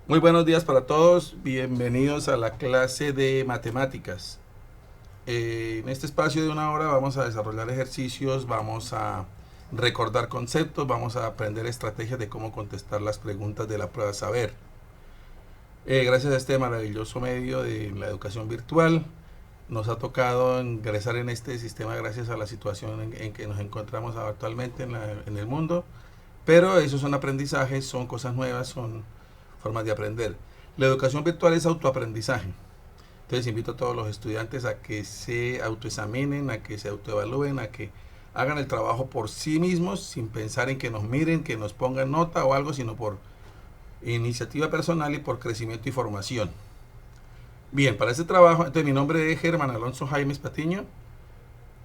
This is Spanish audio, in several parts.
Muy buenos días para todos, bienvenidos a la clase de matemáticas. En este espacio de una hora vamos a desarrollar ejercicios, vamos a recordar conceptos, vamos a aprender estrategias de cómo contestar las preguntas de la prueba saber. Gracias a este maravilloso medio de la educación virtual, nos ha tocado ingresar en este sistema gracias a la situación en que nos encontramos actualmente en el mundo, pero esos son aprendizajes, son cosas nuevas, son formas de aprender. La educación virtual es autoaprendizaje. Entonces invito a todos los estudiantes a que se autoexaminen, a que se autoevalúen, a que hagan el trabajo por sí mismos, sin pensar en que nos miren, que nos pongan nota o algo, sino por iniciativa personal y por crecimiento y formación. Bien, para este trabajo, entonces mi nombre es Germán Alonso Jaimes Patiño,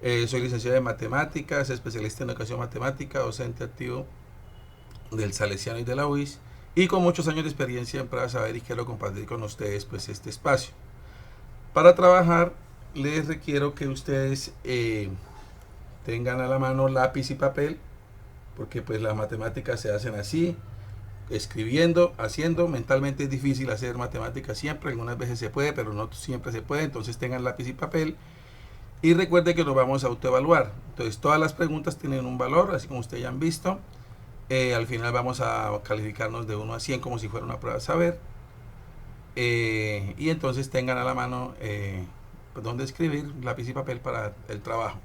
soy licenciado en matemáticas, especialista en educación matemática, docente activo del Salesiano y de la UIS, y con muchos años de experiencia en Prueba Saber, y quiero compartir con ustedes pues este espacio. Para trabajar les requiero que ustedes tengan a la mano lápiz y papel, porque pues las matemáticas se hacen así, escribiendo, haciendo. Mentalmente es difícil hacer matemáticas siempre, algunas veces se puede, pero no siempre se puede. Entonces tengan lápiz y papel y recuerde que nos vamos a autoevaluar. Entonces todas las preguntas tienen un valor, así como ustedes ya han visto. Al final vamos a calificarnos de 1 a 100 como si fuera una prueba de saber. Y entonces tengan a la mano donde escribir, lápiz y papel para el trabajo.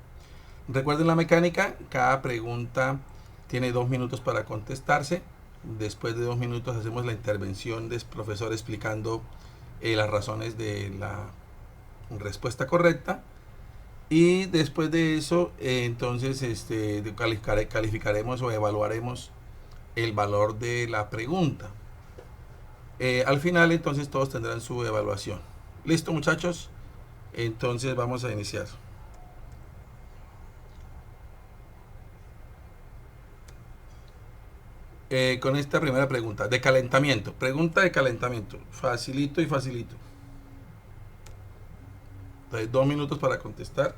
Recuerden la mecánica, cada pregunta tiene 2 minutos para contestarse. Después de 2 minutos hacemos la intervención del profesor explicando las razones de la respuesta correcta. Y después de eso, entonces calificaremos o evaluaremos el valor de la pregunta. Al final, entonces, todos tendrán su evaluación. ¿Listo, muchachos? Entonces vamos a iniciar. Con esta primera pregunta, de calentamiento. Pregunta de calentamiento. Facilito y facilito. Entonces, 2 minutos para contestar.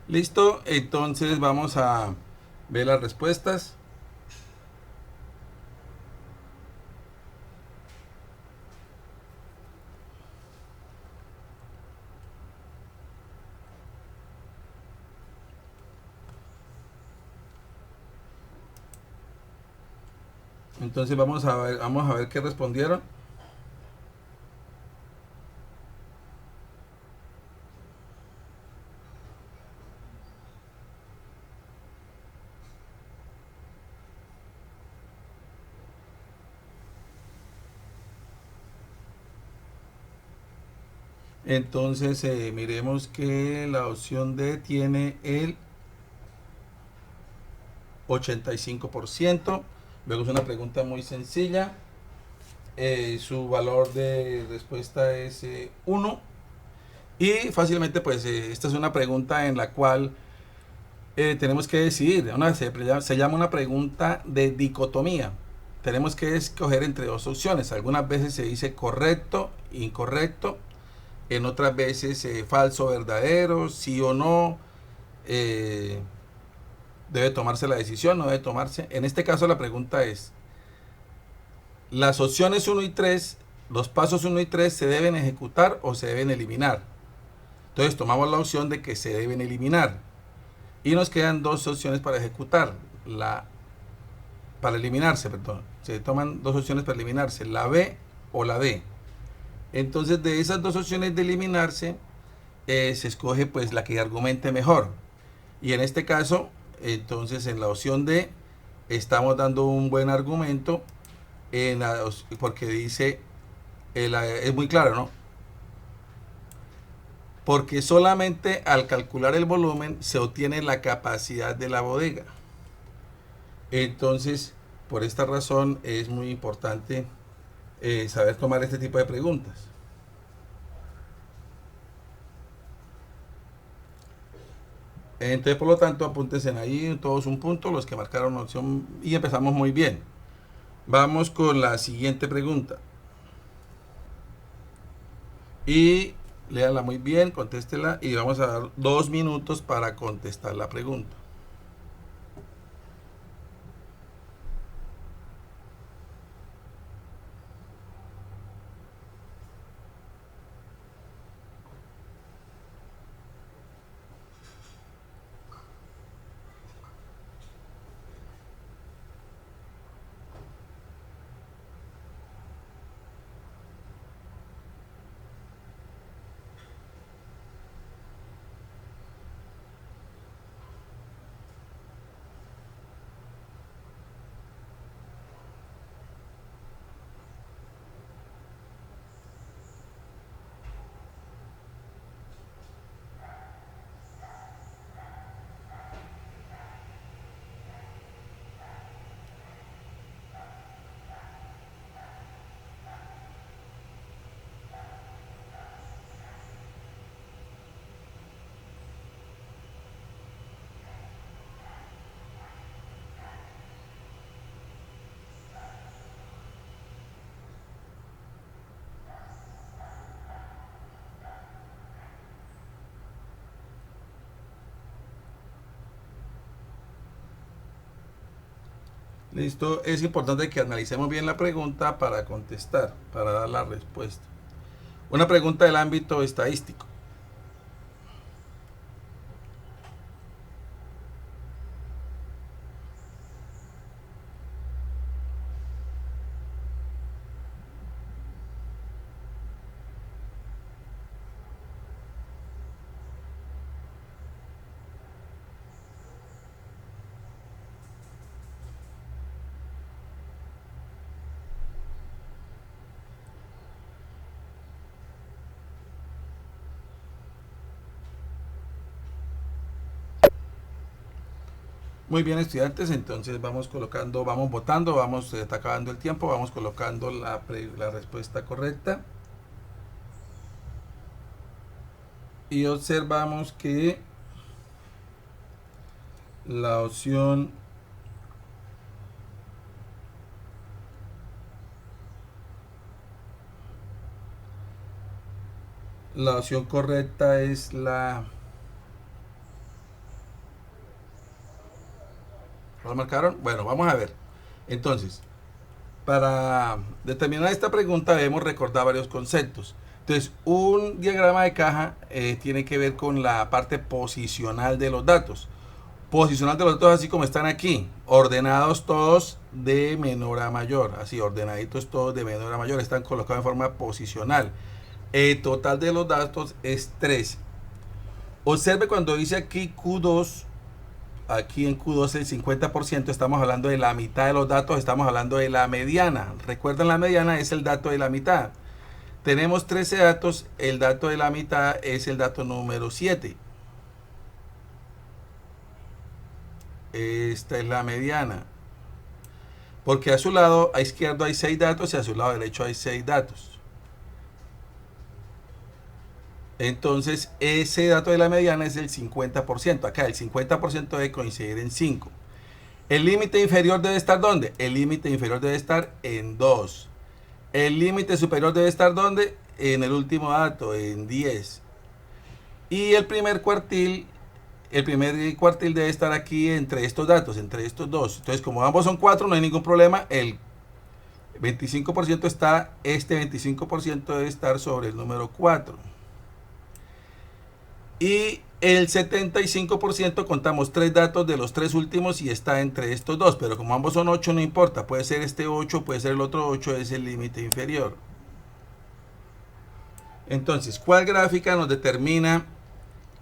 Listo, entonces vamos a ver las respuestas. Entonces vamos a ver qué respondieron. Entonces miremos que la opción D tiene el 85%. Luego es una pregunta muy sencilla. Su valor de respuesta es 1. Y fácilmente, pues, esta es una pregunta en la cual tenemos que decidir. Se llama una pregunta de dicotomía. Tenemos que escoger entre dos opciones. Algunas veces se dice correcto, incorrecto. En otras veces falso, verdadero, sí o no. Debe tomarse la decisión, no debe tomarse. En este caso la pregunta es, las opciones 1 y 3, los pasos 1 y 3 se deben ejecutar o se deben eliminar. Entonces tomamos la opción de que se deben eliminar. Y nos quedan dos opciones para ejecutar. Para eliminarse, perdón. Se toman dos opciones para eliminarse, la B o la D. Entonces de esas dos opciones de eliminarse, se escoge pues la que argumente mejor. Y en este caso, entonces en la opción D, estamos dando un buen argumento, porque dice, es muy claro, ¿no? Porque solamente al calcular el volumen se obtiene la capacidad de la bodega. Entonces, por esta razón es muy importante saber tomar este tipo de preguntas. Entonces, por lo tanto, apúntense ahí todos un punto, los que marcaron la opción, y empezamos muy bien. Vamos con la siguiente pregunta. Y léala muy bien, contéstela y vamos a dar 2 minutos para contestar la pregunta. Listo, es importante que analicemos bien la pregunta para contestar, para dar la respuesta. Una pregunta del ámbito estadístico. Muy bien, estudiantes, entonces vamos colocando, vamos votando, está acabando el tiempo, vamos colocando la respuesta correcta. Y observamos que la opción correcta es la... ¿Lo marcaron? Bueno, vamos a ver. Entonces, para determinar esta pregunta debemos recordar varios conceptos. Entonces, un diagrama de caja tiene que ver con la parte posicional de los datos. Posicional de los datos así como están aquí, ordenados todos de menor a mayor, así ordenaditos todos de menor a mayor, están colocados en forma posicional. El total de los datos es 13. Observe cuando dice aquí Q2, aquí en Q2 el 50%, estamos hablando de la mitad de los datos, estamos hablando de la mediana. Recuerden, la mediana es el dato de la mitad. Tenemos 13 datos, el dato de la mitad es el dato número 7. Esta es la mediana. Porque a su lado a izquierdo hay 6 datos y a su lado derecho hay 6 datos. Entonces, ese dato de la mediana es el 50%. Acá el 50% debe coincidir en 5. ¿El límite inferior debe estar dónde? El límite inferior debe estar en 2. El límite superior debe estar ¿dónde? En el último dato, en 10. Y el primer cuartil debe estar aquí entre estos datos, entre estos dos. Entonces, como ambos son 4, no hay ningún problema. El 25% está, este 25% debe estar sobre el número 4. Y el 75% contamos 3 datos de los 3 últimos y está entre estos dos. Pero como ambos son 8, no importa. Puede ser este 8, puede ser el otro 8, es el límite inferior. Entonces, ¿cuál gráfica nos determina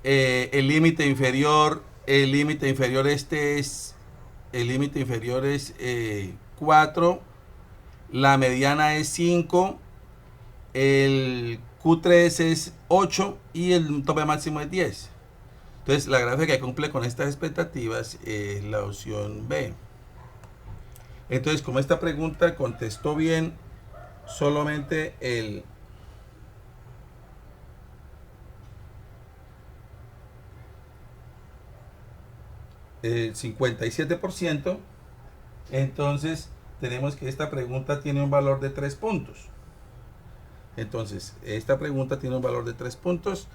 el límite inferior? El límite inferior es 4, la mediana es 5, el Q3 es 8 y el tope máximo es 10. Entonces, la gráfica que cumple con estas expectativas es la opción B. Entonces, como esta pregunta contestó bien solamente el 57%, entonces tenemos que esta pregunta tiene un valor de 3 puntos. Entonces, esta pregunta tiene un valor de 3 puntos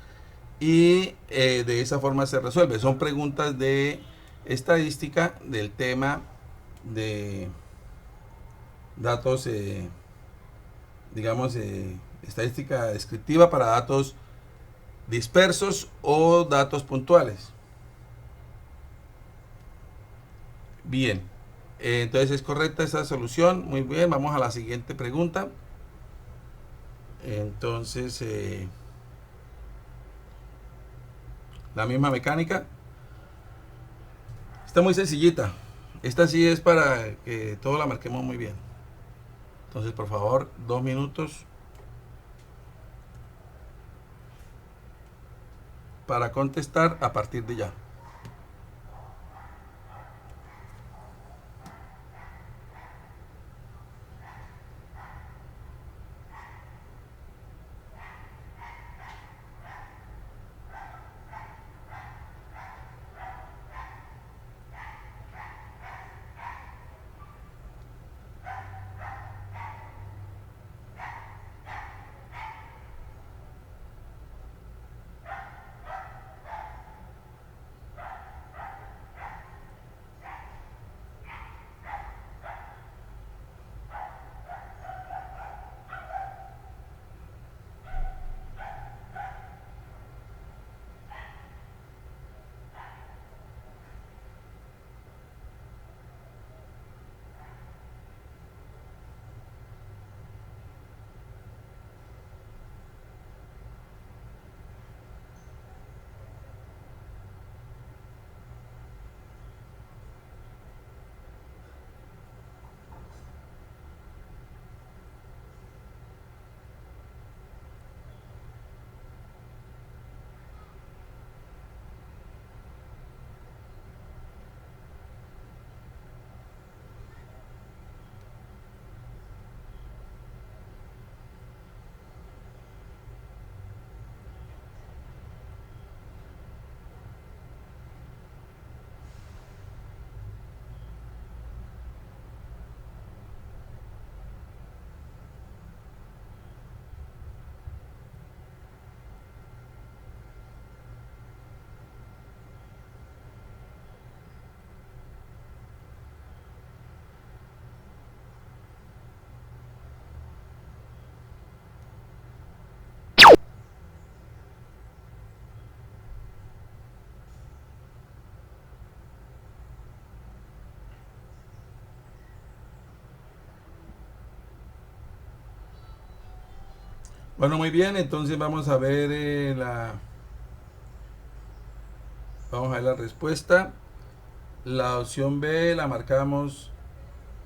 y de esa forma se resuelve. Son preguntas de estadística del tema de datos, digamos, estadística descriptiva para datos dispersos o datos puntuales. Bien, entonces es correcta esa solución. Muy bien, vamos a la siguiente pregunta. Entonces, la misma mecánica. Está muy sencillita. Esta sí es para que todos la marquemos muy bien. Entonces, por favor, 2 minutos para contestar a partir de ya. Bueno, muy bien, entonces vamos a ver la respuesta. La opción B la marcamos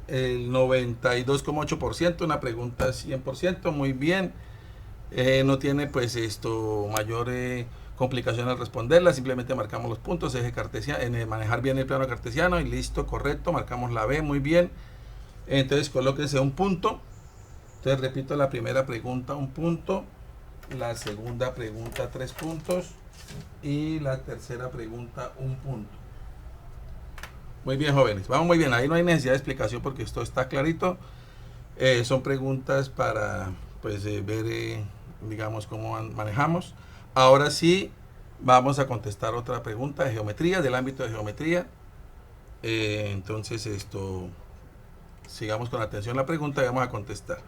el 92,8%, una pregunta 100%, muy bien. No tiene pues mayor complicación al responderla, simplemente marcamos los puntos, eje cartesiano, en manejar bien el plano cartesiano y listo, correcto, marcamos la B, muy bien. Entonces colóquese un punto. Entonces repito, la primera pregunta un punto, la segunda pregunta 3 puntos y la tercera pregunta un punto. Muy bien, jóvenes, vamos muy bien, ahí no hay necesidad de explicación porque esto está clarito. Son preguntas para pues ver digamos cómo manejamos. Ahora sí vamos a contestar otra pregunta de geometría, del ámbito de geometría. Entonces sigamos con atención la pregunta y vamos a contestar.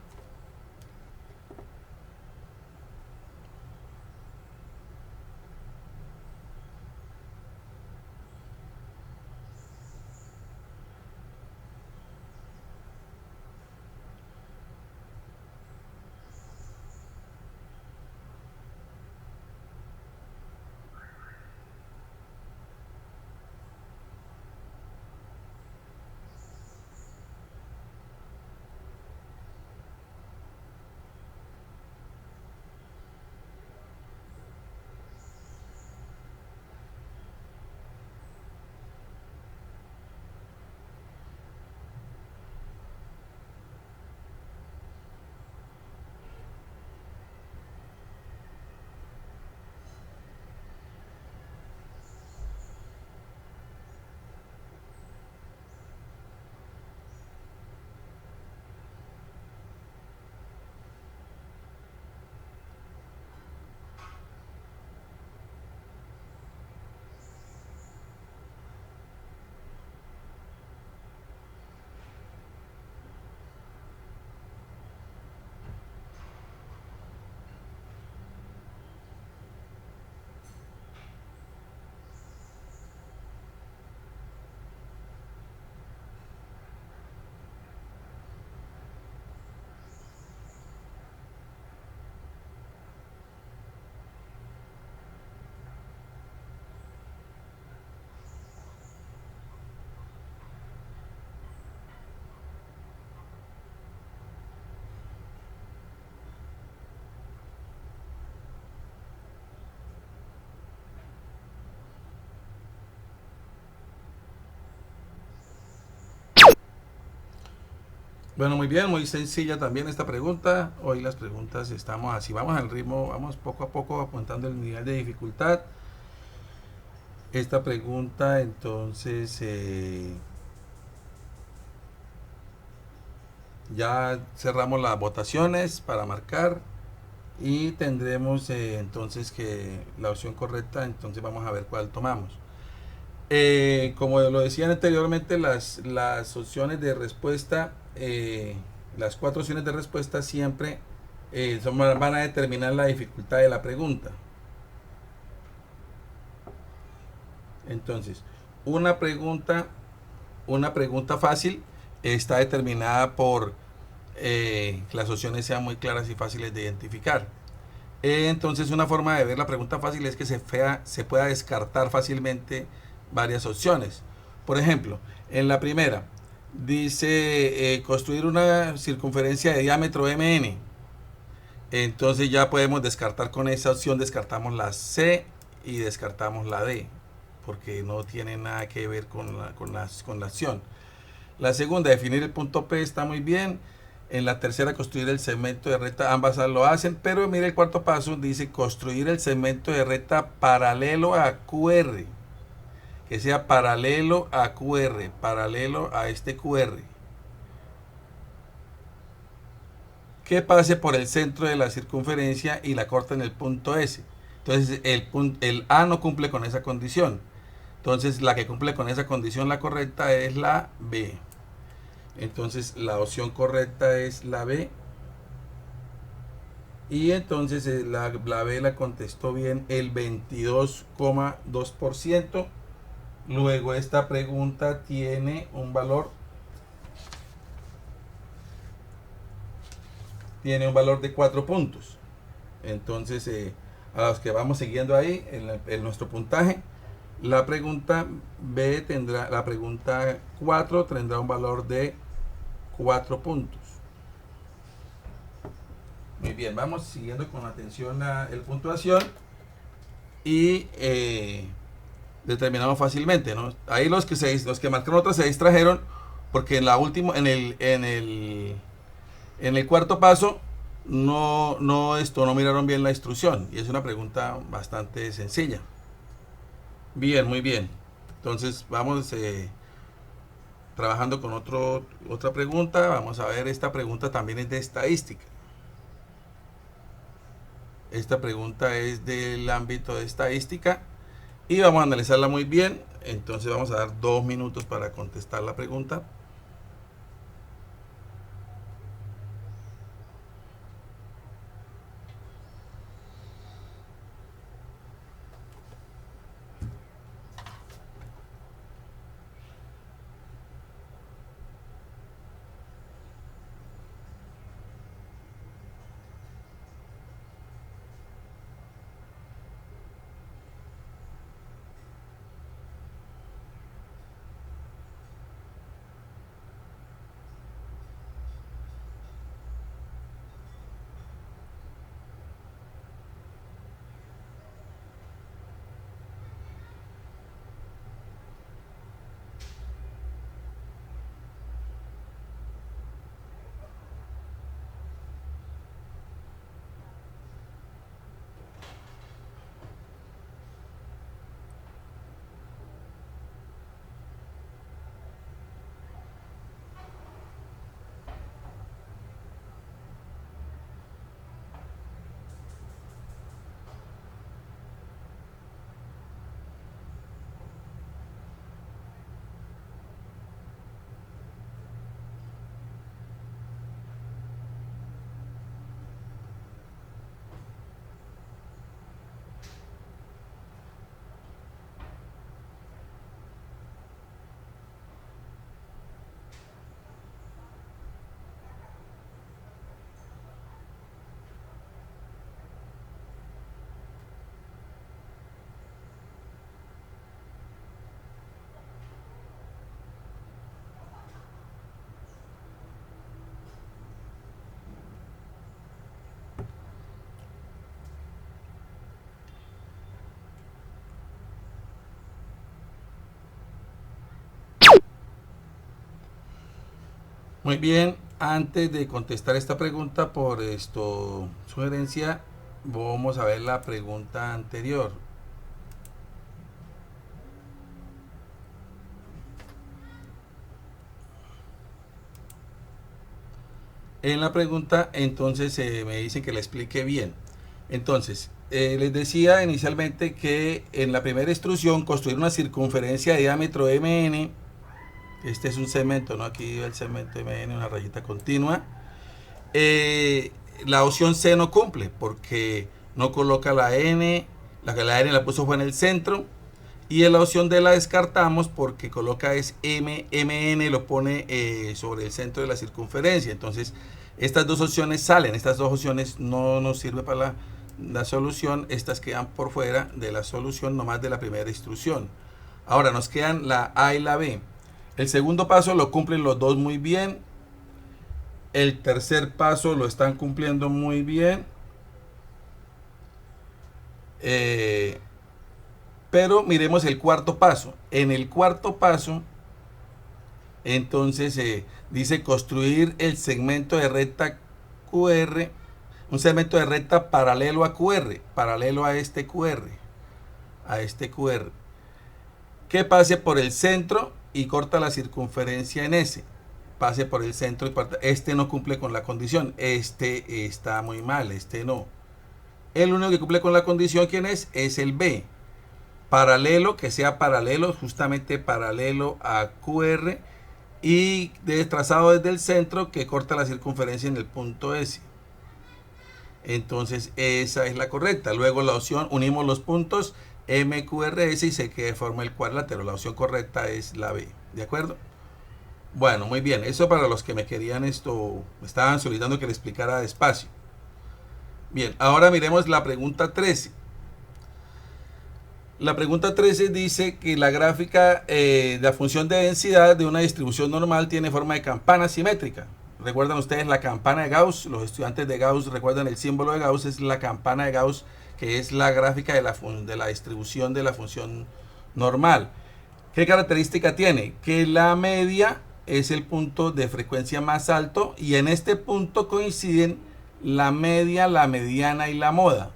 Bueno, muy bien, muy sencilla también esta pregunta. Hoy las preguntas estamos así, vamos al ritmo, vamos poco a poco apuntando el nivel de dificultad. Esta pregunta entonces ya cerramos las votaciones para marcar y tendremos entonces que la opción correcta, entonces vamos a ver cuál tomamos. Como lo decían anteriormente, las opciones de respuesta, las 4 opciones de respuesta siempre van a determinar la dificultad de la pregunta. Entonces, una pregunta, una pregunta fácil está determinada por que las opciones sean muy claras y fáciles de identificar. Entonces, una forma de ver la pregunta fácil es que se pueda descartar fácilmente varias opciones. Por ejemplo, en la primera dice construir una circunferencia de diámetro mn. Entonces ya podemos descartar con esa opción, descartamos la C y descartamos la D, porque no tiene nada que ver con la acción. La segunda, definir el punto P, está muy bien. En la tercera, construir el segmento de recta, ambas lo hacen, pero mire el cuarto paso, dice construir el segmento de recta paralelo a QR, que sea paralelo a QR, paralelo a este QR, que pase por el centro de la circunferencia y la corta en el punto S. Entonces el A no cumple con esa condición. Entonces la que cumple con esa condición, la correcta, es la B. Entonces la opción correcta es la B. Y entonces la B la contestó bien el 22,2%. Luego esta pregunta tiene un valor de 4 puntos. Entonces a los que vamos siguiendo ahí en nuestro puntaje, la pregunta B tendrá, la pregunta 4 tendrá un valor de 4 puntos. Muy bien, vamos siguiendo con atención a la puntuación y determinamos fácilmente, ¿no? Ahí los que marcaron otras se distrajeron porque en la última, en el cuarto paso no miraron bien la instrucción y es una pregunta bastante sencilla. Bien, muy bien. Entonces vamos trabajando con otra pregunta. Vamos a ver, esta pregunta también es de estadística. Esta pregunta es del ámbito de estadística y vamos a analizarla muy bien. Entonces vamos a dar 2 minutos para contestar la pregunta. Muy bien, antes de contestar esta pregunta por sugerencia, vamos a ver la pregunta anterior. En la pregunta, entonces me dicen que la explique bien. Entonces, les decía inicialmente que en la primera instrucción construir una circunferencia de diámetro mn. Este es un segmento, ¿no? Aquí el segmento mn, una rayita continua. La opción C no cumple porque no coloca la n, la n la puso fue en el centro. Y en la opción D la descartamos porque coloca es mn, lo pone sobre el centro de la circunferencia. Entonces, estas dos opciones salen, estas dos opciones no nos sirven para la solución, estas quedan por fuera de la solución nomás de la primera instrucción. Ahora nos quedan la A y la B. El segundo paso lo cumplen los dos muy bien. El tercer paso lo están cumpliendo muy bien. Pero miremos el cuarto paso. En el cuarto paso, entonces dice construir el segmento de recta QR, un segmento de recta paralelo a QR, paralelo a este QR, que pase por el centro y corta la circunferencia en S. Pase por el centro y corta. Este no cumple con la condición, este está muy mal, este no. El único que cumple con la condición, ¿quién es? Es el B. Paralelo, que sea paralelo, justamente paralelo a QR y trazado desde el centro que corta la circunferencia en el punto S. Entonces esa es la correcta. Luego la opción, unimos los puntos MQRS y se forma el cuadrilátero. La opción correcta es la B. ¿De acuerdo? Bueno, muy bien. Eso para los que me querían me estaban solicitando que le explicara despacio. Bien, ahora miremos la pregunta 13. La pregunta 13 dice que la gráfica de la función de densidad de una distribución normal tiene forma de campana simétrica. recuerdan ustedes la campana de Gauss, los estudiantes de Gauss recuerdan el símbolo de Gauss, es la campana de Gauss, que es la gráfica de la distribución de la función normal. ¿Qué característica tiene? Que la media es el punto de frecuencia más alto y en este punto coinciden la media, la mediana y la moda.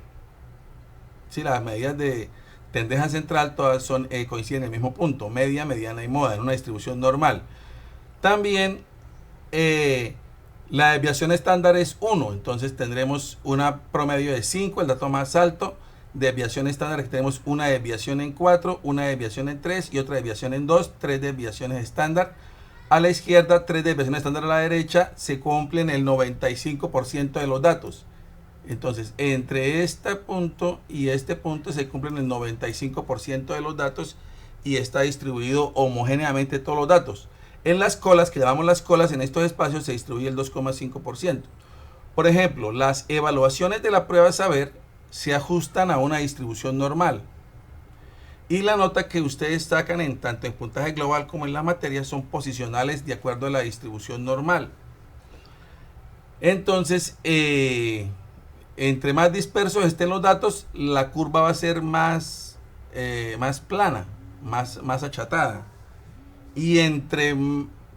Sí, las medidas de tendencia central todas coinciden en el mismo punto, media, mediana y moda, en una distribución normal. También la desviación estándar es 1, entonces tendremos una promedio de 5, el dato más alto. Desviación estándar que tenemos una desviación en 4, una desviación en 3 y otra desviación en 2, 3 desviaciones estándar. A la izquierda, 3 desviaciones estándar a la derecha, se cumplen el 95% de los datos. Entonces, entre este punto y este punto se cumplen el 95% de los datos y está distribuido homogéneamente todos los datos. En las colas, que llamamos las colas, en estos espacios se distribuye el 2,5%. Por ejemplo, las evaluaciones de la prueba de saber se ajustan a una distribución normal. Y la nota que ustedes sacan en tanto en puntaje global como en la materia son posicionales de acuerdo a la distribución normal. Entonces, entre más dispersos estén los datos, la curva va a ser más plana, más achatada. Y entre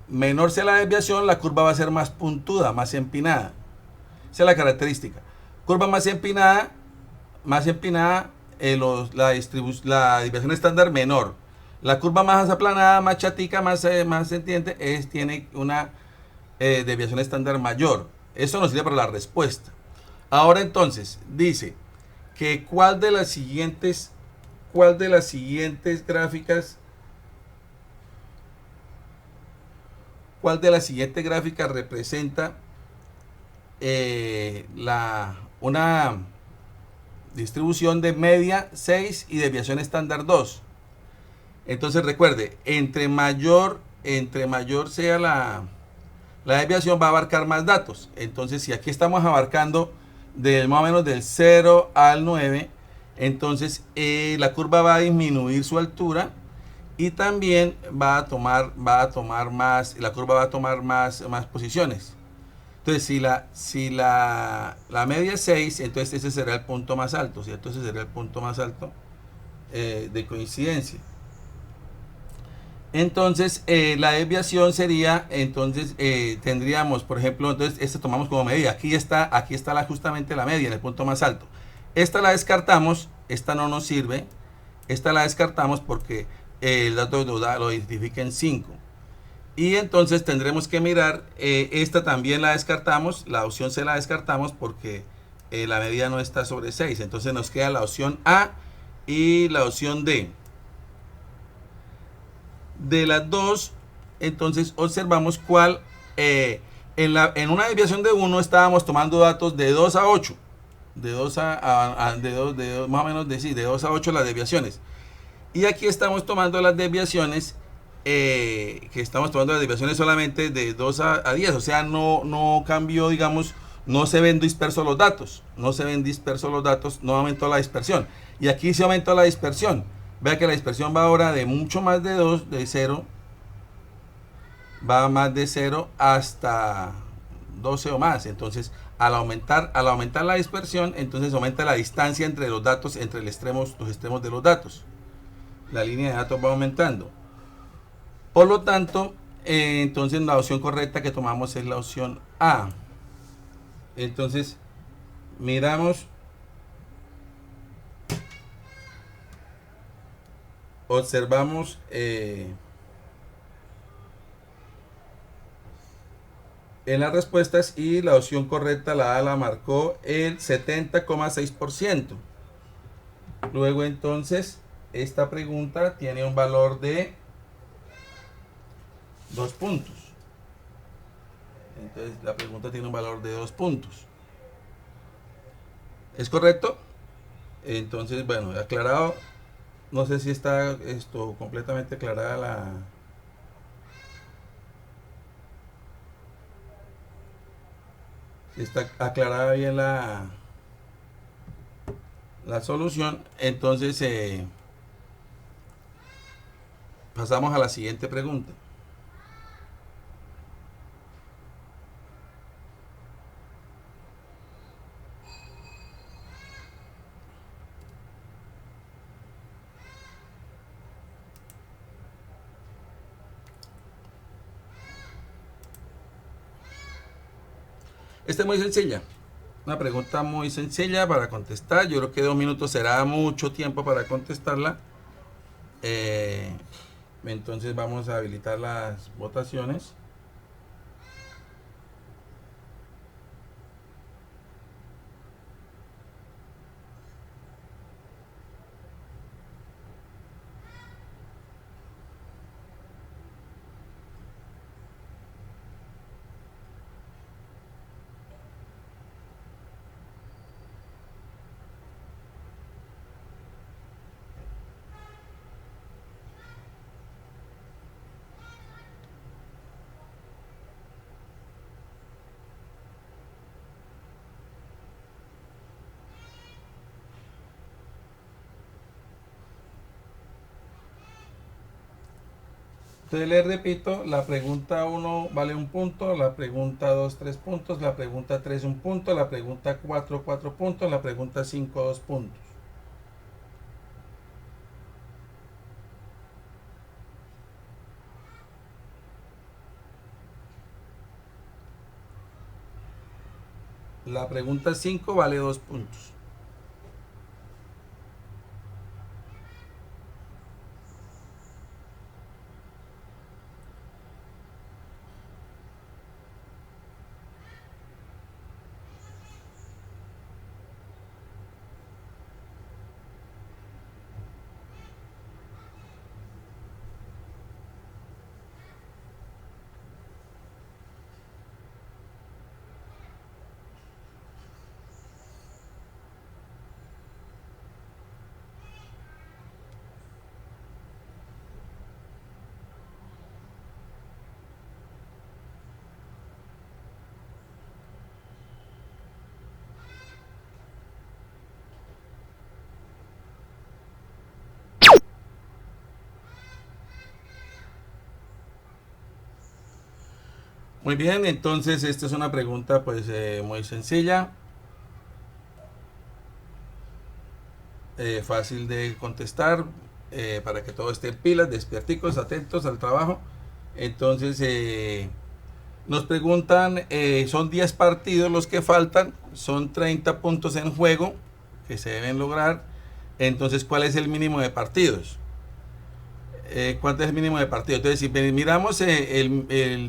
menor sea la desviación, la curva va a ser más puntuda, más empinada. Esa es la característica. Curva más empinada, la desviación estándar menor. La curva más aplanada, más chatica, más entiende, tiene una desviación estándar mayor. Eso nos sirve para la respuesta. Ahora entonces, dice que cuál de las siguientes gráficas representa una distribución de media 6 y desviación estándar 2. Entonces recuerde, entre mayor sea la desviación, va a abarcar más datos. Entonces, si aquí estamos abarcando más o menos del 0 al 9, entonces la curva va a disminuir su altura y también la curva va a tomar más posiciones. Entonces, si la media es 6, entonces ese será el punto más alto, ¿cierto? Ese será el punto más alto de coincidencia. Entonces, la desviación sería, entonces, tendríamos, por ejemplo, entonces, esta tomamos como medida. Aquí está justamente la media, en el punto más alto. Esta la descartamos, esta no nos sirve. Esta la descartamos porque el dato de duda lo identifica en 5. Y entonces tendremos que mirar, esta también la descartamos, la opción C la descartamos porque la medida no está sobre 6. Entonces nos queda la opción A y la opción D. De las dos, entonces observamos cuál, en una desviación de 1 estábamos tomando datos de 2 a 8. De 2 más o menos de 2 a 8 las desviaciones. Y aquí estamos tomando las desviaciones, solamente de 2 a 10, o sea, no cambió, digamos, no se ven dispersos los datos, no aumentó la dispersión. Y aquí se aumentó la dispersión. Vea que la dispersión va ahora de mucho más de 2, de 0, va más de 0 hasta 12 o más. Entonces, al aumentar la dispersión, entonces aumenta la distancia entre los datos, entre los extremos de los datos. La línea de datos va aumentando. Por lo tanto, entonces la opción correcta que tomamos es la opción A. Entonces, miramos, observamos en las respuestas y la opción correcta, la A, la marcó el 70,6%. Luego entonces, esta pregunta tiene un valor de 2 puntos. Entonces la pregunta tiene un valor de 2 puntos. ¿Es correcto? Entonces, bueno, aclarado. No sé si está esto completamente aclarada si está aclarada bien la solución. Entonces pasamos a la siguiente pregunta. Esta es muy sencilla. Una pregunta muy sencilla para contestar. Yo creo que 2 minutos será mucho tiempo para contestarla. Entonces vamos a habilitar las votaciones. Entonces les repito, la pregunta 1 vale 1 punto, la pregunta 2 3 puntos, la pregunta 3 1 punto, la pregunta 4 4 puntos, la pregunta 5 2 puntos. La pregunta 5 vale 2 puntos. Muy bien, entonces esta es una pregunta pues muy sencilla, fácil de contestar, para que todos estén pilas, despierticos, atentos al trabajo. Entonces nos preguntan, son 10 partidos los que faltan, son 30 puntos en juego que se deben lograr. Entonces, ¿cuál es el mínimo de partidos? ¿Cuánto es el mínimo de partidos? Entonces, si miramos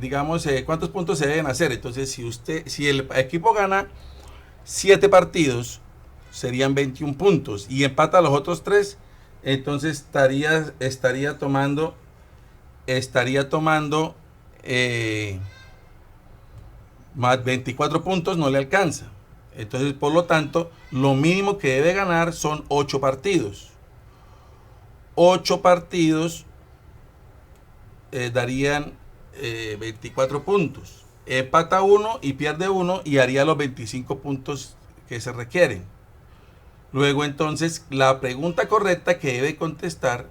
digamos, cuántos puntos se deben hacer. Entonces, si el equipo gana 7 partidos, serían 21 puntos y empata los otros 3, entonces estaría tomando más 24 puntos, no le alcanza. Entonces, por lo tanto, lo mínimo que debe ganar son 8 partidos. 8 partidos darían 24 puntos. Empata uno y pierde uno y haría los 25 puntos que se requieren. Luego, entonces, la pregunta correcta que debe contestar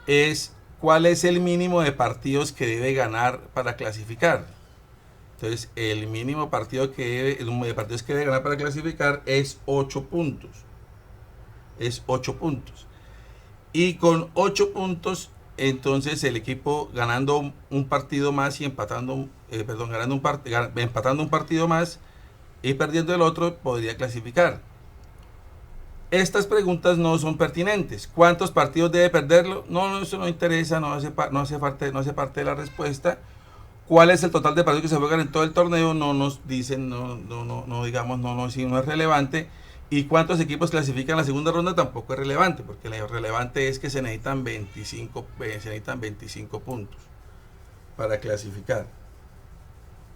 es: ¿cuál es el mínimo de partidos que debe ganar para clasificar? Entonces, el mínimo el número de partidos que debe ganar para clasificar es 8 puntos. Es 8 puntos. Y con 8 puntos, entonces el equipo ganando un partido más y empatando, empatando un partido más y perdiendo el otro, podría clasificar. Estas preguntas no son pertinentes. ¿Cuántos partidos debe perderlo? No, eso no interesa, no hace parte de la respuesta. ¿Cuál es el total de partidos que se juegan en todo el torneo? No nos dicen, digamos, no es relevante. ¿Y cuántos equipos clasifican la segunda ronda? Tampoco es relevante, porque lo relevante es que se necesitan 25 puntos para clasificar.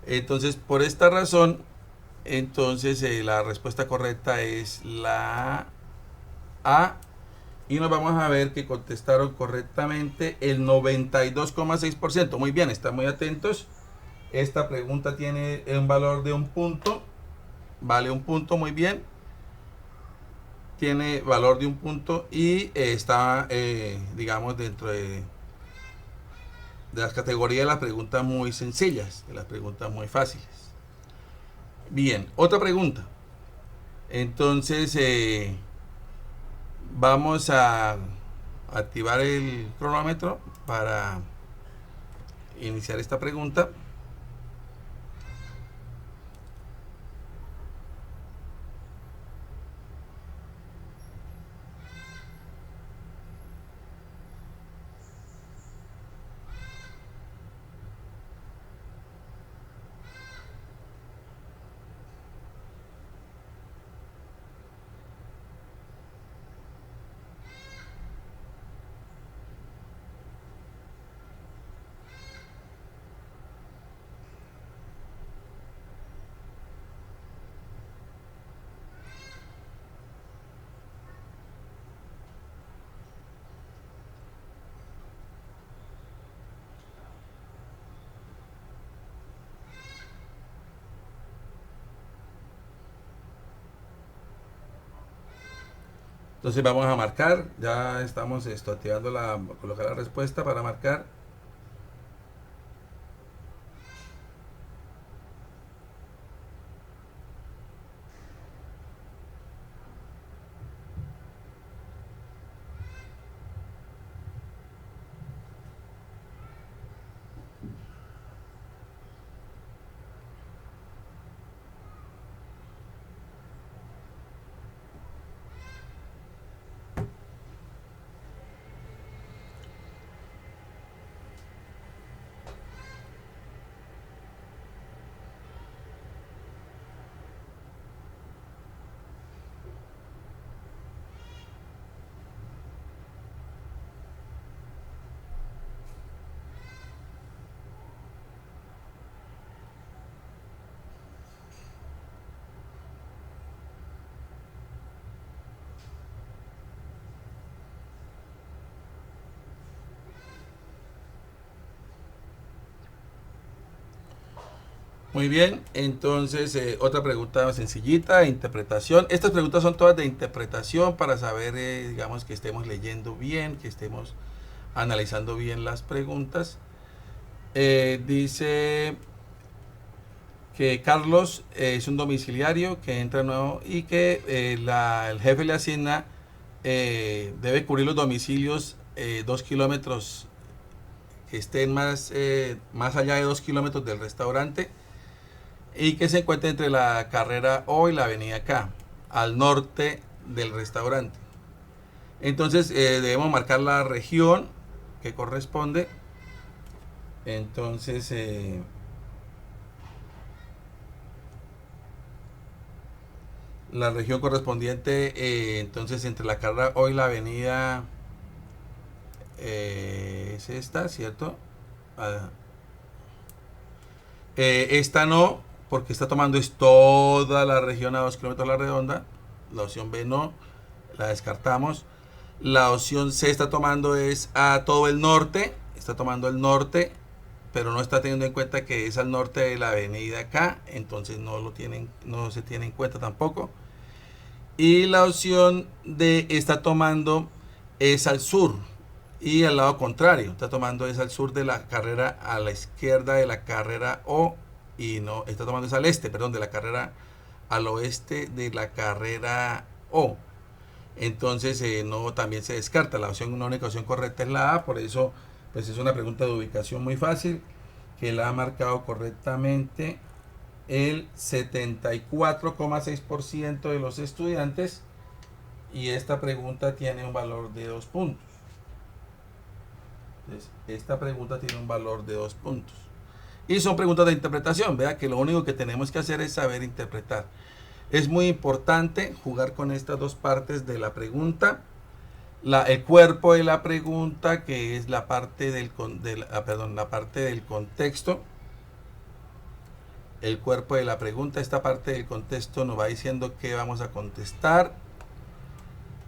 Entonces, por esta razón, entonces la respuesta correcta es la A. Y nos vamos a ver que contestaron correctamente el 92,6%. Muy bien, están muy atentos. Esta pregunta tiene un valor de 1 punto. Vale 1 punto, muy bien. Tiene valor de 1 punto y está, digamos, dentro de las categorías de las preguntas muy sencillas, de las preguntas muy fáciles. Bien, otra pregunta. Entonces, vamos a activar el cronómetro para iniciar esta pregunta. Entonces vamos a marcar, ya estamos activando colocar la respuesta para marcar. Muy bien, entonces otra pregunta sencillita, interpretación. Estas preguntas son todas de interpretación para saber, digamos, que estemos leyendo bien, que estemos analizando bien las preguntas. Dice que Carlos es un domiciliario que entra nuevo y que el jefe le asigna, debe cubrir los domicilios 2 kilómetros que estén más allá de 2 kilómetros del restaurante y que se encuentre entre la carrera O y la avenida K, al norte del restaurante. Entonces debemos marcar la región que corresponde. Entonces la región correspondiente, entonces entre la carrera O y la avenida es esta, ¿cierto? Esta no, porque está tomando es toda la región a 2 kilómetros a la redonda. La opción B no, la descartamos. La opción C está tomando es a todo el norte, está tomando el norte, pero no está teniendo en cuenta que es al norte de la avenida K, entonces no se tiene en cuenta tampoco. Y la opción D está tomando es al sur y al lado contrario, está tomando es al sur de la carrera, a la izquierda de la carrera O, y no, está tomando es al este, perdón, de la carrera, al oeste de la carrera O. Entonces no, también se descarta. La única opción correcta es la A, por eso pues es una pregunta de ubicación muy fácil, que la ha marcado correctamente el 74,6% de los estudiantes, y esta pregunta tiene un valor de 2 puntos. Entonces, esta pregunta tiene un valor de 2 puntos. Y son preguntas de interpretación. Vea que lo único que tenemos que hacer es saber interpretar. Es muy importante jugar con estas dos partes de la pregunta. El cuerpo de la pregunta, que es la parte del contexto. El cuerpo de la pregunta, esta parte del contexto nos va diciendo qué vamos a contestar.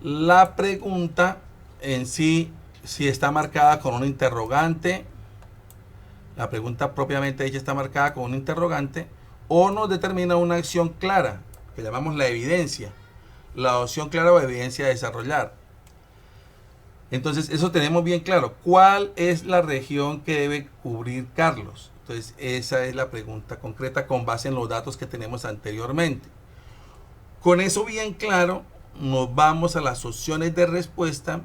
La pregunta en sí, si está marcada con un interrogante, la pregunta propiamente dicha está marcada con un interrogante, o nos determina una acción clara, que llamamos la evidencia, la opción clara o evidencia a desarrollar. Entonces, eso tenemos bien claro. ¿Cuál es la región que debe cubrir Carlos? Entonces, esa es la pregunta concreta con base en los datos que tenemos anteriormente. Con eso bien claro, nos vamos a las opciones de respuesta,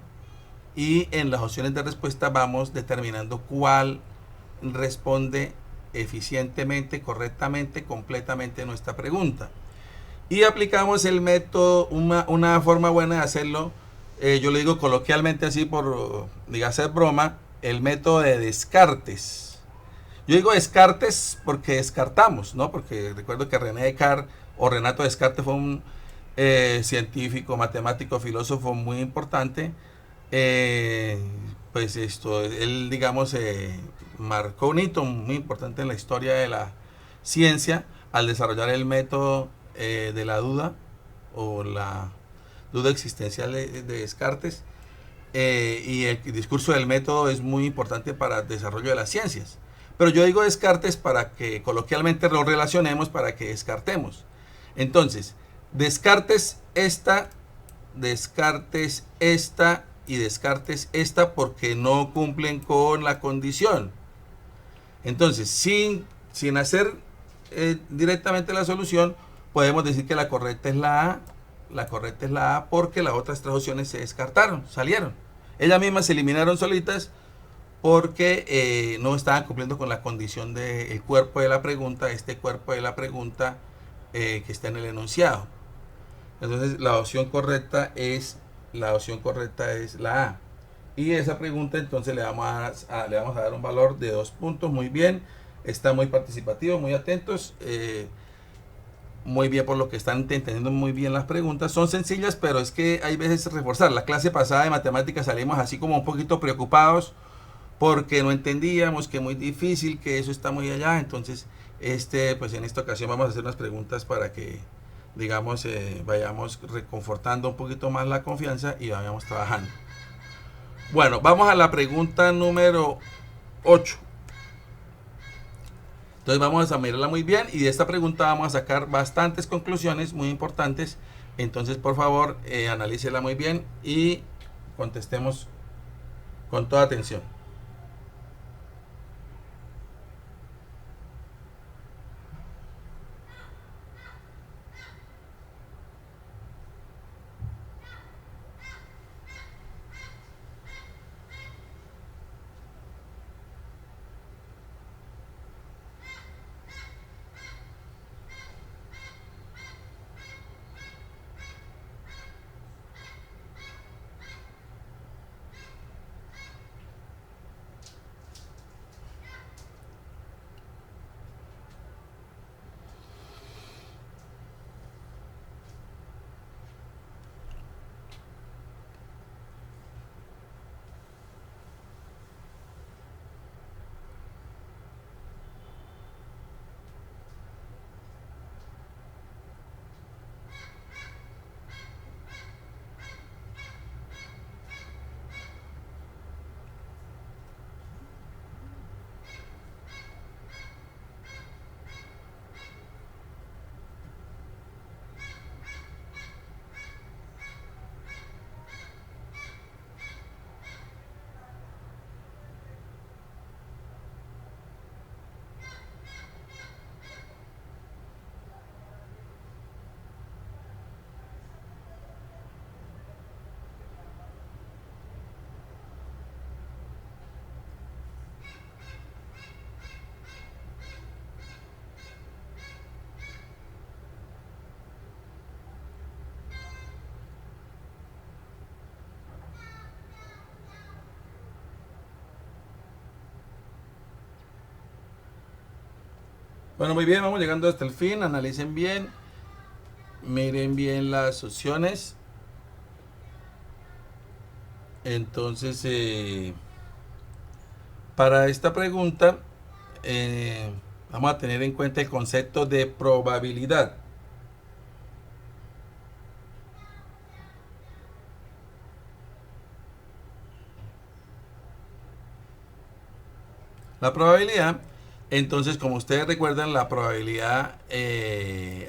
y en las opciones de respuesta vamos determinando cuál responde eficientemente, correctamente, completamente nuestra pregunta. Y aplicamos el método, una forma buena de hacerlo, yo le digo coloquialmente así por hacer broma, el método de Descartes. Yo digo Descartes porque descartamos, ¿no? Porque recuerdo que René Descartes o Renato Descartes fue un científico, matemático, filósofo muy importante. Pues él, digamos, marcó un hito muy importante en la historia de la ciencia al desarrollar el método de la duda, o la duda existencial de Descartes, y el discurso del método es muy importante para el desarrollo de las ciencias. Pero yo digo Descartes para que coloquialmente lo relacionemos, para que descartemos. Entonces, Descartes, esta descartes esta y descartes esta porque no cumplen con la condición. Entonces, sin hacer directamente la solución, podemos decir que la correcta es la A. La correcta es la A porque las otras tres opciones se descartaron, salieron. Ellas mismas se eliminaron solitas porque no estaban cumpliendo con la condición del cuerpo de la pregunta, este cuerpo de la pregunta que está en el enunciado. Entonces la opción correcta es la A. Y esa pregunta entonces le vamos a dar un valor de 2 puntos. Muy bien, está muy participativo, muy atentos. Muy bien por lo que están entendiendo muy bien las preguntas. Son sencillas, pero es que hay veces reforzar. La clase pasada de matemáticas salimos así como un poquito preocupados porque no entendíamos, que muy difícil, que eso está muy allá. Entonces, pues en esta ocasión vamos a hacer unas preguntas para que, digamos, vayamos reconfortando un poquito más la confianza y vayamos trabajando. Bueno, vamos a la pregunta número 8. Entonces vamos a mirarla muy bien y de esta pregunta vamos a sacar bastantes conclusiones muy importantes. Entonces, por favor, analícela muy bien y contestemos con toda atención. Bueno, muy bien, vamos llegando hasta el fin. Analicen bien, miren bien las opciones. Entonces, para esta pregunta, vamos a tener en cuenta el concepto de probabilidad. La probabilidad, entonces, como ustedes recuerdan, la probabilidad,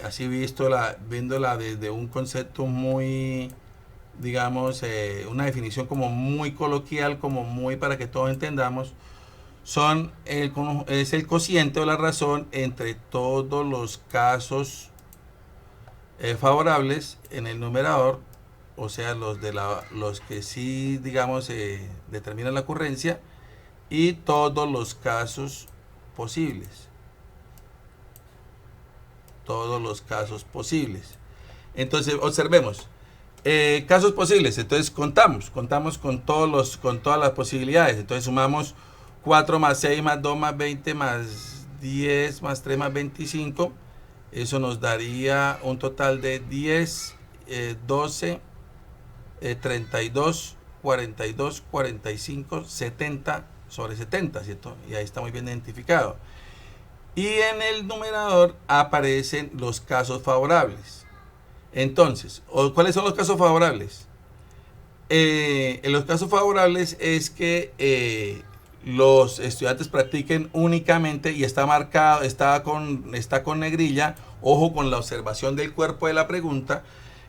así viéndola desde un concepto muy, digamos, una definición como muy coloquial, como muy para que todos entendamos, es el cociente o la razón entre todos los casos favorables en el numerador, o sea, los que sí, digamos, determinan la ocurrencia, y todos los casos posibles. Todos los casos posibles. Entonces, observemos. Casos posibles. Entonces, contamos con todas las posibilidades. Entonces, sumamos 4 más 6 más 2 más 20 más 10 más 3 más 25. Eso nos daría un total de 10, 12, 32, 42, 45, 70 sobre 70, ¿cierto? Y ahí está muy bien identificado. Y en el numerador aparecen los casos favorables. Entonces, ¿cuáles son los casos favorables? En los casos favorables es que los estudiantes practiquen únicamente, y está marcado, está con negrilla, ojo con la observación del cuerpo de la pregunta,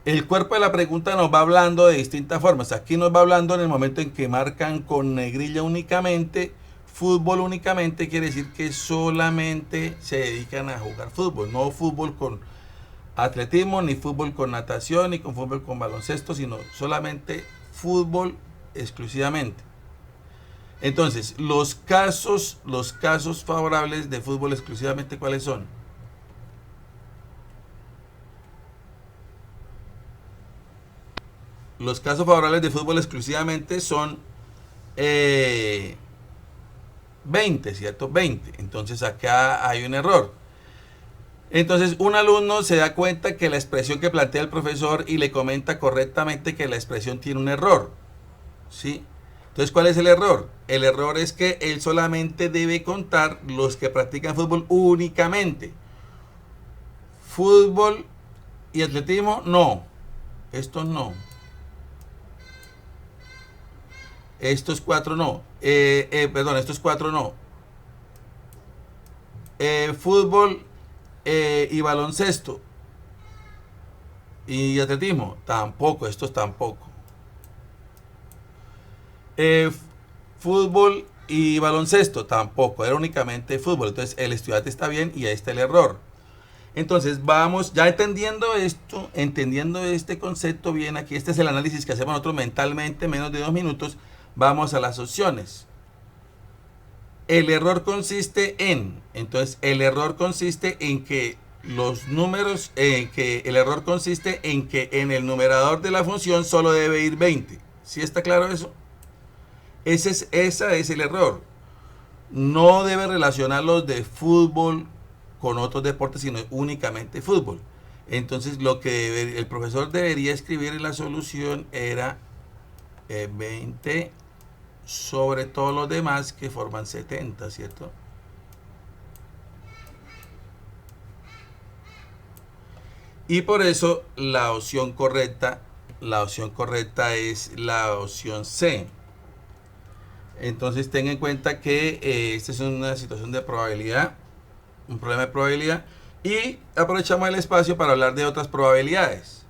El cuerpo de la pregunta nos va hablando de distintas formas. Aquí nos va hablando en el momento en que marcan con negrilla únicamente, fútbol únicamente, quiere decir que solamente se dedican a jugar fútbol, no fútbol con atletismo, ni fútbol con natación, ni con fútbol con baloncesto, sino solamente fútbol exclusivamente. Entonces, los casos favorables de fútbol exclusivamente, ¿cuáles son? Los casos favorables de fútbol exclusivamente son 20, ¿cierto? 20. Entonces acá hay un error. Entonces un alumno se da cuenta que la expresión que plantea el profesor y le comenta correctamente que la expresión tiene un error, ¿sí? Entonces, ¿cuál es el error? El error es que él solamente debe contar los que practican fútbol únicamente. Fútbol y atletismo, no. Estos no. Estos cuatro no. Perdón, estos cuatro no. Fútbol y baloncesto y atletismo, tampoco, estos tampoco. Fútbol y baloncesto, tampoco, era únicamente fútbol. Entonces el estudiante está bien y ahí está el error. Entonces vamos, ya entendiendo esto, entendiendo este concepto bien, aquí este es el análisis que hacemos nosotros mentalmente, menos de 2 minutos, vamos a las opciones. El error consiste en, entonces el error consiste en que los números, el error consiste en que en el numerador de la función solo debe ir 20. ¿Sí está claro eso? Ese es el error. No debe relacionar los de fútbol con otros deportes, sino únicamente fútbol. Entonces lo que el profesor debería escribir en la solución era 20 sobre todos los demás que forman 70, ¿cierto? Y por eso la opción correcta es la opción C. Entonces tenga en cuenta que esta es una situación de probabilidad, un problema de probabilidad, y aprovechamos el espacio para hablar de otras probabilidades.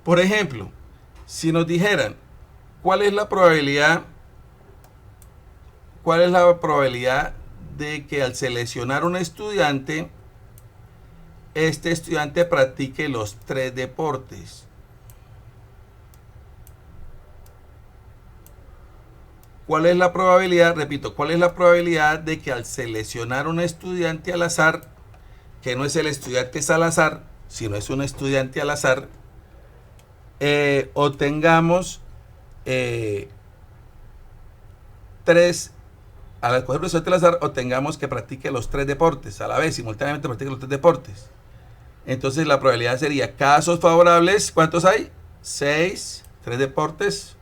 Por ejemplo, si nos dijeran cuál es la probabilidad de que al seleccionar un estudiante, este estudiante practique los 3 deportes. ¿Cuál es la probabilidad? Repito, ¿cuál es la probabilidad de que al seleccionar un estudiante al azar, que no es el estudiante Salazar, sino es un estudiante al azar, obtengamos 3, al escoger un estudiante al azar, obtengamos que practique los 3 deportes, a la vez, simultáneamente practique los 3 deportes? Entonces la probabilidad sería casos favorables, ¿cuántos hay? 6, 3 deportes,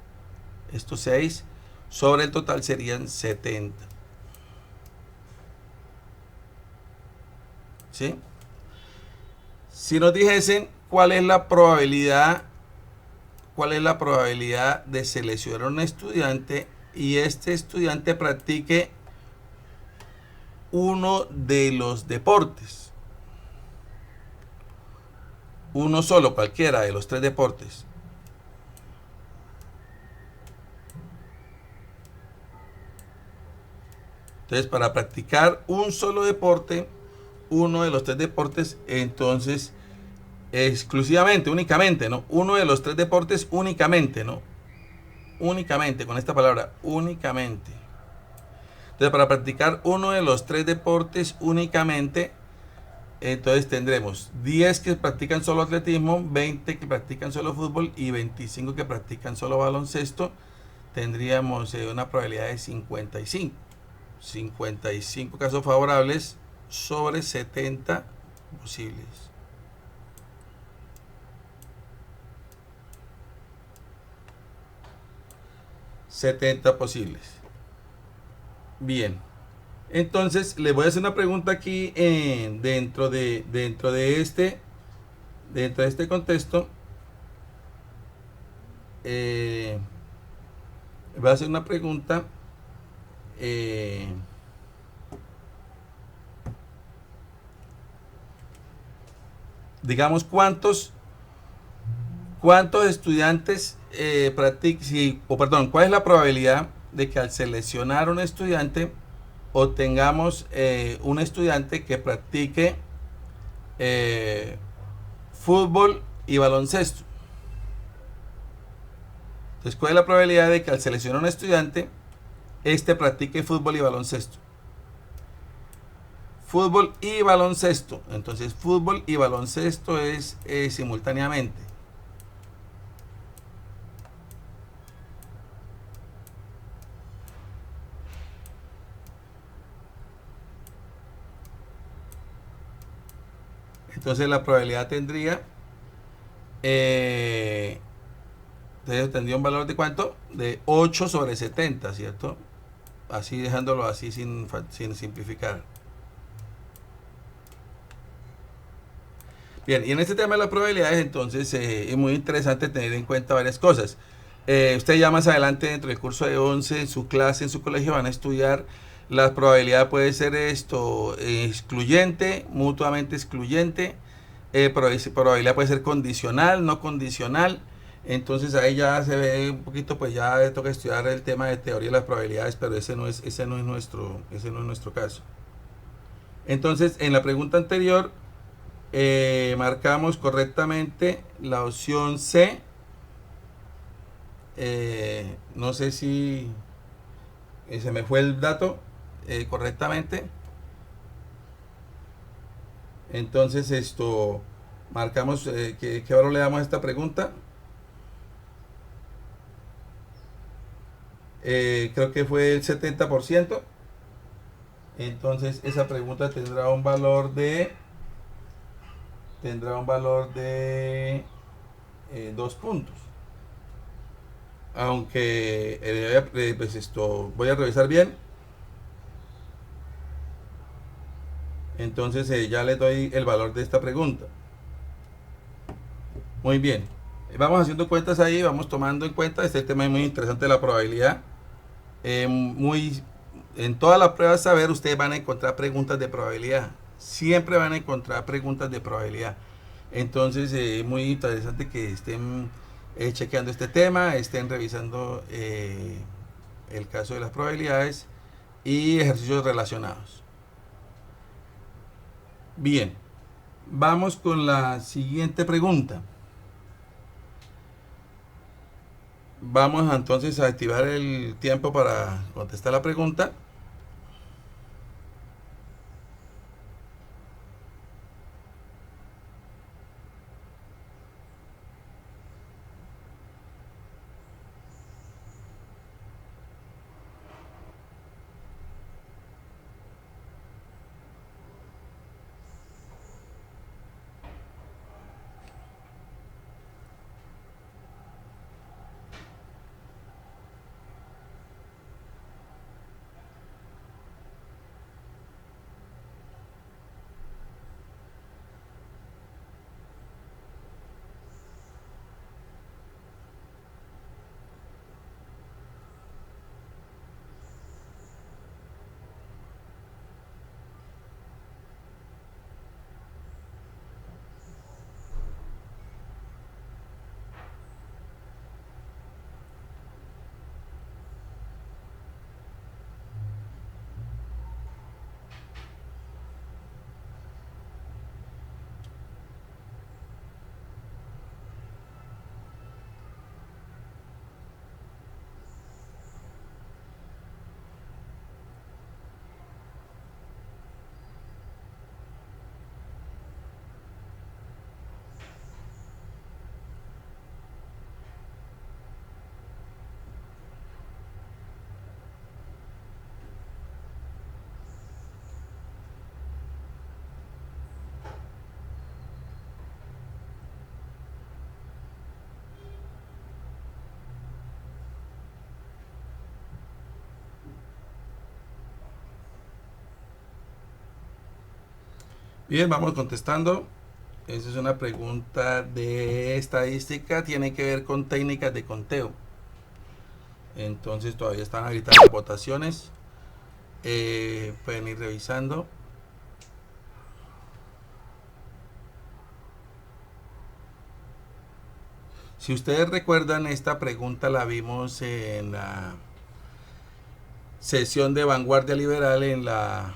estos 6, sobre el total serían 70. ¿Sí? Si nos dijesen cuál es la probabilidad de seleccionar un estudiante y este estudiante practique uno de los deportes, uno solo, cualquiera de los 3 deportes. Entonces, para practicar un solo deporte, uno de los 3 deportes, entonces, exclusivamente, únicamente, ¿no? Uno de los 3 deportes únicamente, ¿no? Únicamente, con esta palabra, únicamente. Entonces, para practicar uno de los 3 deportes únicamente, entonces tendremos 10 que practican solo atletismo, 20 que practican solo fútbol y 25 que practican solo baloncesto. Tendríamos una probabilidad de 55. 55 casos favorables sobre 70 posibles. Bien, entonces le voy a hacer una pregunta aquí dentro de este contexto. Voy a hacer una pregunta. Digamos, ¿Cuántos estudiantes cuál es la probabilidad de que al seleccionar un estudiante obtengamos un estudiante que practique fútbol y baloncesto? Entonces, ¿cuál es la probabilidad de que al seleccionar un estudiante, este practique fútbol y baloncesto? Fútbol y baloncesto. Entonces, fútbol y baloncesto es simultáneamente. Entonces, la probabilidad tendría tendría un valor de ¿cuánto? De 8 sobre 70, ¿cierto? Así dejándolo así sin simplificar. Bien, y en este tema de las probabilidades, entonces es muy interesante tener en cuenta varias cosas. Usted ya más adelante dentro del curso de 11, en su clase, en su colegio, van a estudiar la probabilidad puede ser esto excluyente, mutuamente excluyente, probabilidad puede ser condicional, no condicional. Entonces ahí ya se ve un poquito, pues ya toca estudiar el tema de teoría de las probabilidades, pero ese no es nuestro caso. Entonces, en la pregunta anterior, marcamos correctamente la opción C. No sé si se me fue el dato correctamente. Entonces esto marcamos ¿qué valor le damos a esta pregunta? Creo que fue el 70%. Entonces esa pregunta tendrá un valor de 2 puntos. Aunque pues esto voy a revisar bien. Entonces ya le doy el valor de esta pregunta. Muy bien. Vamos haciendo cuentas ahí, vamos tomando en cuenta. Este tema es muy interesante de la probabilidad. En todas las pruebas saber ustedes van a encontrar preguntas de probabilidad. Siempre van a encontrar preguntas de probabilidad. Entonces es muy interesante que estén chequeando este tema, estén revisando el caso de las probabilidades y ejercicios relacionados. Bien, vamos con la siguiente pregunta. Vamos entonces a activar el tiempo para contestar la pregunta. Bien, vamos contestando. Esa es una pregunta de estadística, tiene que ver con técnicas de conteo. Entonces todavía están habilitadas las votaciones. Pueden ir revisando. Si ustedes recuerdan, esta pregunta la vimos en la sesión de Vanguardia Liberal en la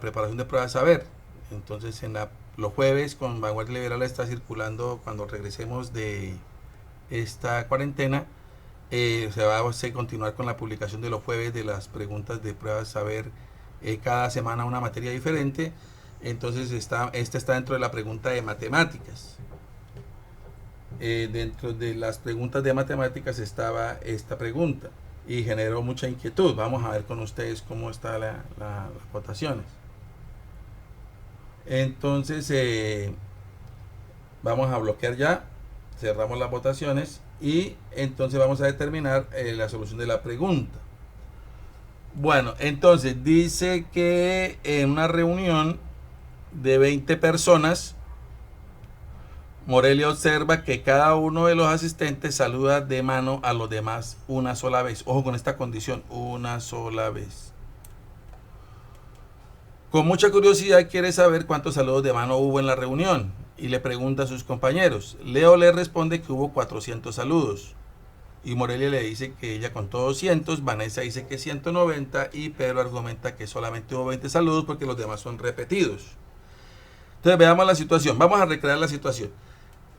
preparación de pruebas de saber. Entonces, los jueves con Vanguardia Liberal está circulando cuando regresemos de esta cuarentena. Se va a continuar con la publicación de los jueves de las preguntas de pruebas de saber, cada semana una materia diferente. Entonces esta está dentro de la pregunta de matemáticas. Dentro de las preguntas de matemáticas estaba esta pregunta y generó mucha inquietud. Vamos a ver con ustedes cómo están las votaciones. Entonces vamos a bloquear ya, cerramos las votaciones y entonces vamos a determinar la solución de la pregunta. Bueno, entonces dice que en una reunión de 20 personas, Morelia observa que cada uno de los asistentes saluda de mano a los demás una sola vez. Ojo con esta condición, una sola vez. Con mucha curiosidad quiere saber cuántos saludos de mano hubo en la reunión y le pregunta a sus compañeros. Leo le responde que hubo 400 saludos y Morelia le dice que ella contó 200, Vanessa dice que 190 y Pedro argumenta que solamente hubo 20 saludos porque los demás son repetidos. Entonces veamos la situación, vamos a recrear la situación.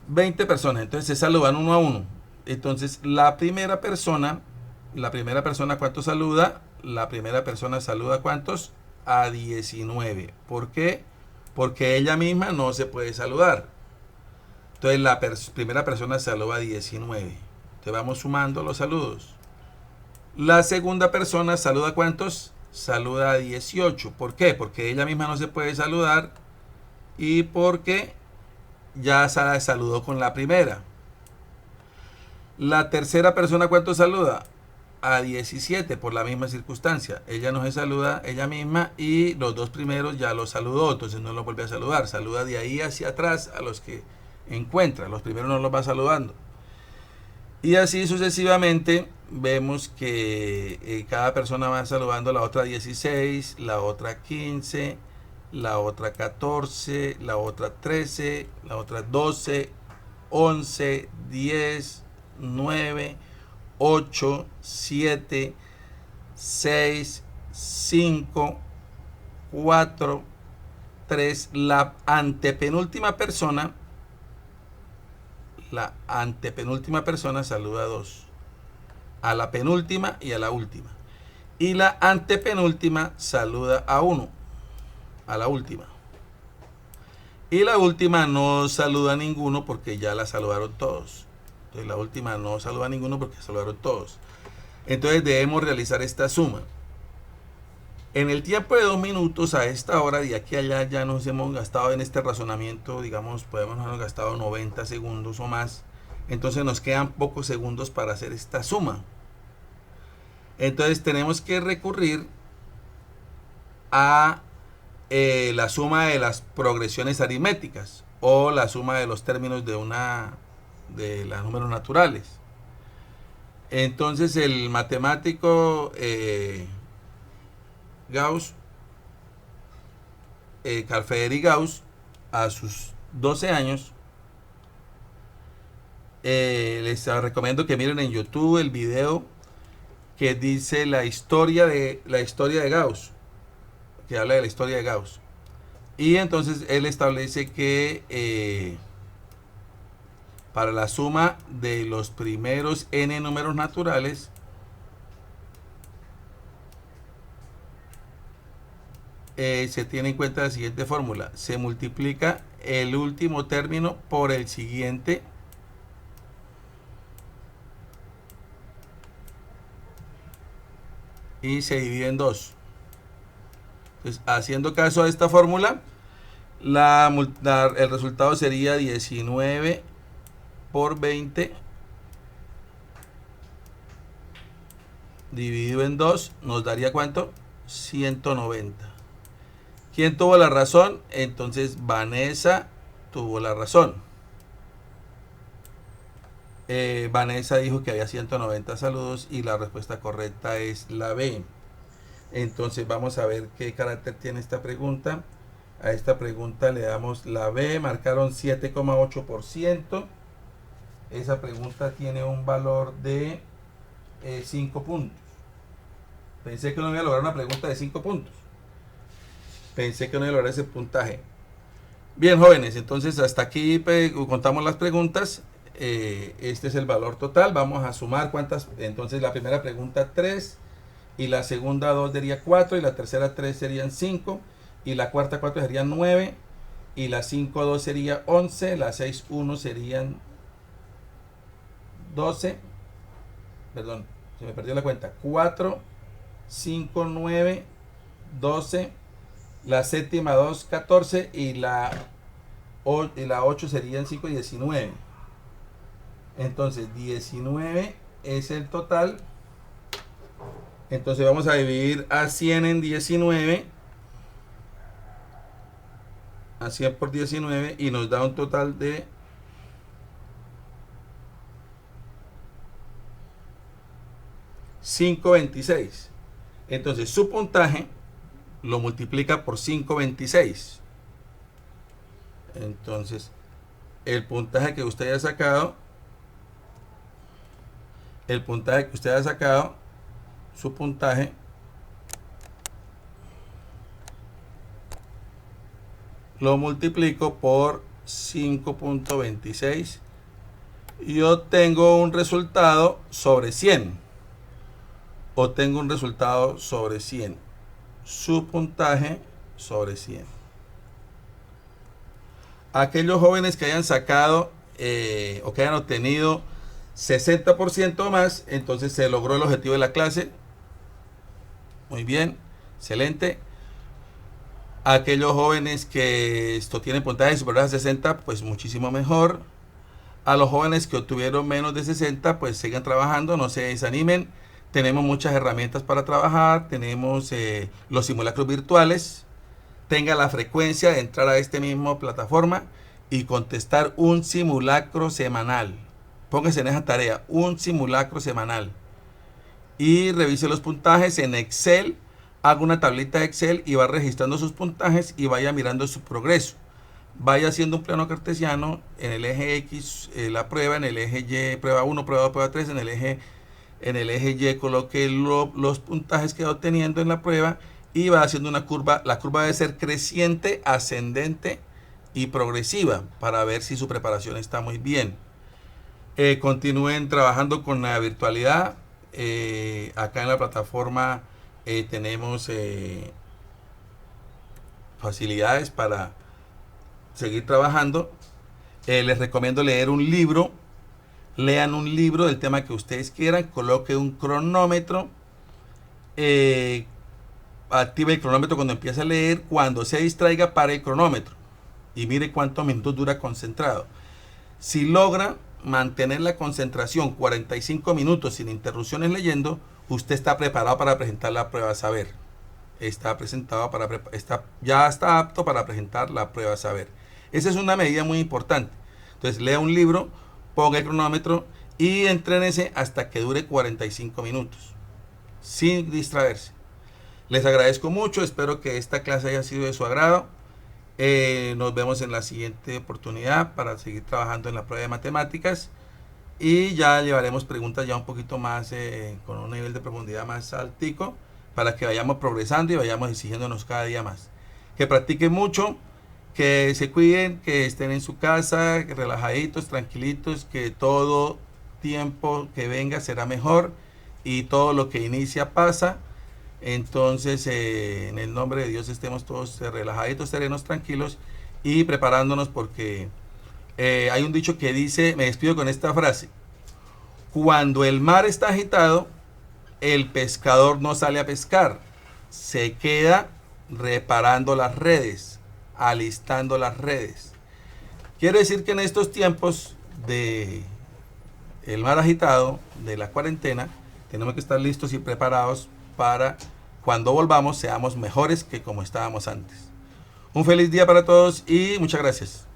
20 personas, entonces se saludan uno a uno. Entonces la primera persona, ¿cuántos saluda? La primera persona saluda ¿cuántos? A 19. ¿Por qué? Porque ella misma no se puede saludar. Entonces la primera persona saluda a 19. Entonces vamos sumando los saludos. La segunda persona saluda ¿cuántos? Saluda a 18. ¿Por qué? Porque ella misma no se puede saludar y porque ya se saludó con la primera. La tercera persona ¿cuánto saluda? A 17 por la misma circunstancia. Ella no se saluda ella misma y los dos primeros ya los saludó, entonces no los vuelve a saludar. Saluda de ahí hacia atrás a los que encuentra. Los primeros no los va saludando. Y así sucesivamente vemos que cada persona va saludando a la otra 16, la otra 15, la otra 14, la otra 13, la otra 12, 11, 10, 9, 8, 7, 6, 5, 4, 3. La antepenúltima persona saluda a 2. A la penúltima y a la última. Y la antepenúltima saluda a 1. A la última. Y la última no saluda a ninguno porque ya la saludaron todos. Entonces la última no saluda a ninguno porque saludaron todos. Entonces debemos realizar esta suma. En el tiempo de 2 minutos a esta hora, de aquí a allá, ya nos hemos gastado en este razonamiento, digamos, podemos haber gastado 90 segundos o más. Entonces nos quedan pocos segundos para hacer esta suma. Entonces tenemos que recurrir a la suma de las progresiones aritméticas o la suma de los términos de los números naturales. Entonces el matemático Gauss, Carl Friedrich Gauss, a sus 12 años, les recomiendo que miren en YouTube el video que dice la historia de Gauss, que habla de la historia de Gauss. Y entonces él establece que para la suma de los primeros n números naturales, se tiene en cuenta la siguiente fórmula. Se multiplica el último término por el siguiente y se divide en 2. Entonces, haciendo caso a esta fórmula, el resultado sería 19 por 20 dividido en 2 nos daría ¿cuánto? 190. ¿Quién tuvo la razón? Entonces Vanessa tuvo la razón. Vanessa dijo que había 190 saludos y la respuesta correcta es la B. Entonces vamos a ver qué carácter tiene esta pregunta. A esta pregunta le damos la B, marcaron 7,8%. esa pregunta tiene un valor de 5 puntos. Pensé que no iba a lograr una pregunta de 5 puntos. Pensé que no iba a lograr ese puntaje. Bien, jóvenes, entonces hasta aquí contamos las preguntas. Este es el valor total. Vamos a sumar cuántas. Entonces la primera pregunta 3, y la segunda 2 sería 4, y la tercera 3 serían 5, y la cuarta 4 serían 9, y la 5 2 sería 11, la 6 1 serían 12. Perdón, se me perdió la cuenta. 4, 5, 9, 12, la séptima 2, 14, y la 8 serían 5, 19. Entonces 19 es el total. Entonces vamos a dividir a 100 en 19, a 100 por 19, y nos da un total de 526. Entonces su puntaje lo multiplica por 526. Entonces el puntaje que usted haya sacado, su puntaje lo multiplico por 5.26 y obtengo un resultado sobre 100. Obtengo un resultado sobre 100. Su puntaje sobre 100. Aquellos jóvenes que hayan sacado o que hayan obtenido 60% más, entonces se logró el objetivo de la clase. Muy bien, excelente. Aquellos jóvenes que tienen puntaje superior a 60, pues muchísimo mejor. A los jóvenes que obtuvieron menos de 60, pues sigan trabajando, no se desanimen. Tenemos muchas herramientas para trabajar, tenemos los simulacros virtuales. Tenga la frecuencia de entrar a esta misma plataforma y contestar un simulacro semanal. Póngase en esa tarea, un simulacro semanal. Y revise los puntajes en Excel. Haga una tablita de Excel y va registrando sus puntajes y vaya mirando su progreso. Vaya haciendo un plano cartesiano en el eje X, la prueba, en el eje Y, prueba 1, prueba 2, prueba 3, en el eje Y coloque los puntajes que va obteniendo en la prueba y va haciendo una curva. La curva debe ser creciente, ascendente y progresiva para ver si su preparación está muy bien. Continúen trabajando con la virtualidad. Acá en la plataforma tenemos facilidades para seguir trabajando. Les recomiendo leer un libro. Lean un libro del tema que ustedes quieran. Coloque un cronómetro. Active el cronómetro cuando empiece a leer. Cuando se distraiga, pare el cronómetro y mire cuántos minutos dura concentrado. Si logra mantener la concentración 45 minutos sin interrupciones leyendo, usted está preparado para presentar la prueba saber. Ya está apto para presentar la prueba saber. Esa es una medida muy importante. Entonces lea un libro, ponga el cronómetro y entrénese hasta que dure 45 minutos sin distraerse. Les agradezco mucho, espero que esta clase haya sido de su agrado. Nos vemos en la siguiente oportunidad para seguir trabajando en la prueba de matemáticas y ya llevaremos preguntas ya un poquito más con un nivel de profundidad más altico para que vayamos progresando y vayamos exigiéndonos cada día más. Que practiquen mucho, que se cuiden, que estén en su casa, relajaditos, tranquilitos, que todo tiempo que venga será mejor y todo lo que inicia pasa. Entonces, en el nombre de Dios estemos todos relajaditos, serenos, tranquilos y preparándonos porque hay un dicho que dice, me despido con esta frase: cuando el mar está agitado, el pescador no sale a pescar, se queda reparando las redes, alistando las redes. Quiere decir que en estos tiempos de el mar agitado, de la cuarentena, tenemos que estar listos y preparados para cuando volvamos seamos mejores que como estábamos antes. Un feliz día para todos y muchas gracias.